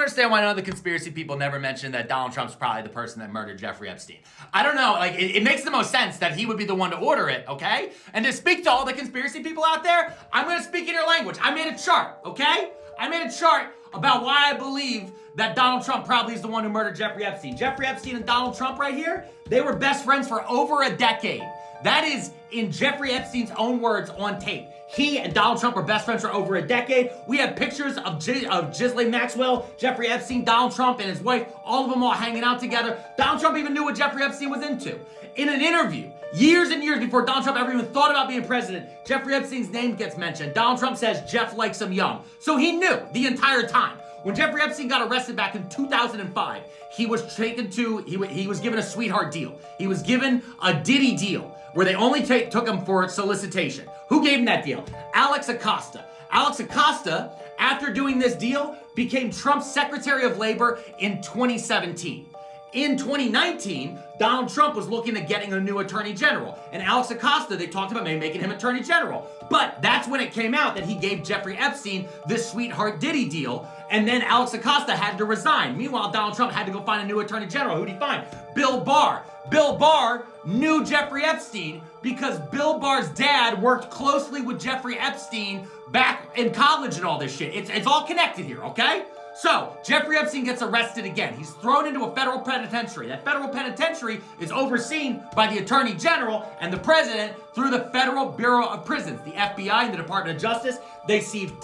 understand why none of the conspiracy people never mentioned that Donald Trump's probably the person that murdered Jeffrey Epstein. I don't know, like, it makes the most sense that he would be the one to order it, okay? And to speak to all the conspiracy people out there, I'm gonna speak in your language. I made a chart, okay? I made a chart about why I believe that Donald Trump probably is the one who murdered Jeffrey Epstein. Jeffrey Epstein and Donald Trump right here, they were best friends for over a decade. That is in Jeffrey Epstein's own words on tape. He and Donald Trump were best friends for over a decade. We have pictures of Ghislaine Maxwell, Jeffrey Epstein, Donald Trump, and his wife, all of them all hanging out together. Donald Trump even knew what Jeffrey Epstein was into. In an interview, years and years before Donald Trump ever even thought about being president, Jeffrey Epstein's name gets mentioned. Donald Trump says Jeff likes him young. So he knew the entire time. When Jeffrey Epstein got arrested back in 2005, he was taken to, he was given a sweetheart deal. He was given a Diddy deal where they only took him for solicitation. Who gave him that deal? Alex Acosta. Alex Acosta, after doing this deal, became Trump's Secretary of Labor in 2017. In 2019, Donald Trump was looking at getting a new attorney general. And Alex Acosta, they talked about maybe making him attorney general. But that's when it came out that he gave Jeffrey Epstein this sweetheart Diddy deal. And then Alex Acosta had to resign. Meanwhile, Donald Trump had to go find a new attorney general. Who'd he find? Bill Barr. Bill Barr knew Jeffrey Epstein because Bill Barr's dad worked closely with Jeffrey Epstein back in college and all this shit. It's all connected here, okay? So, Jeffrey Epstein gets arrested again. He's thrown into a federal penitentiary. That federal penitentiary is overseen by the Attorney General and the President through the Federal Bureau of Prisons. The FBI and the Department of Justice, they seized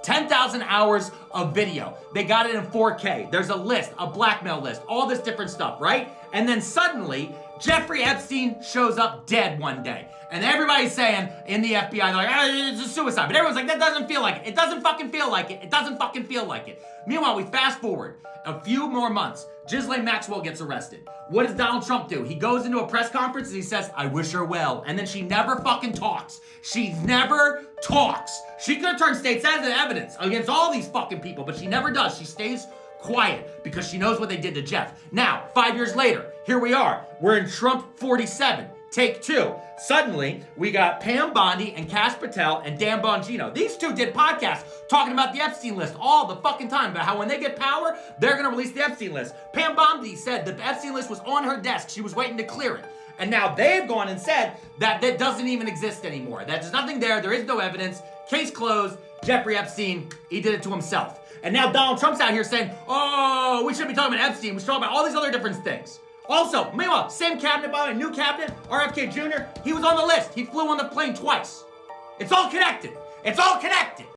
10,000 hours of video. They got it in 4K. There's a list, a blackmail list, all this different stuff, right? And then suddenly, Jeffrey Epstein shows up dead one day. And everybody's saying in the FBI, they're like, it's a suicide. But everyone's like, that doesn't feel like it. It doesn't fucking feel like it. It doesn't fucking feel like it. Meanwhile, we fast forward a few more months. Ghislaine Maxwell gets arrested. What does Donald Trump do? He goes into a press conference and he says, I wish her well. And then she never fucking talks. She never talks. She could have turned state's evidence against all these fucking people, but she never does. She stays quiet because she knows what they did to Jeff. Now, 5 years later, here we are. We're in Trump 47. Take two. Suddenly, we got Pam Bondi and Kash Patel and Dan Bongino. These two did podcasts talking about the Epstein list all the fucking time, about how when they get power, they're gonna release the Epstein list. Pam Bondi said the Epstein list was on her desk. She was waiting to clear it. And now they've gone and said that that doesn't even exist anymore. That there's nothing there. There is no evidence. Case closed. Jeffrey Epstein, he did it to himself. And now Donald Trump's out here saying, oh, we shouldn't be talking about Epstein. We should talk about all these other different things. Also, meanwhile, same cabinet, by the way, new cabinet, RFK Jr., he was on the list. He flew on the plane twice. It's all connected. It's all connected.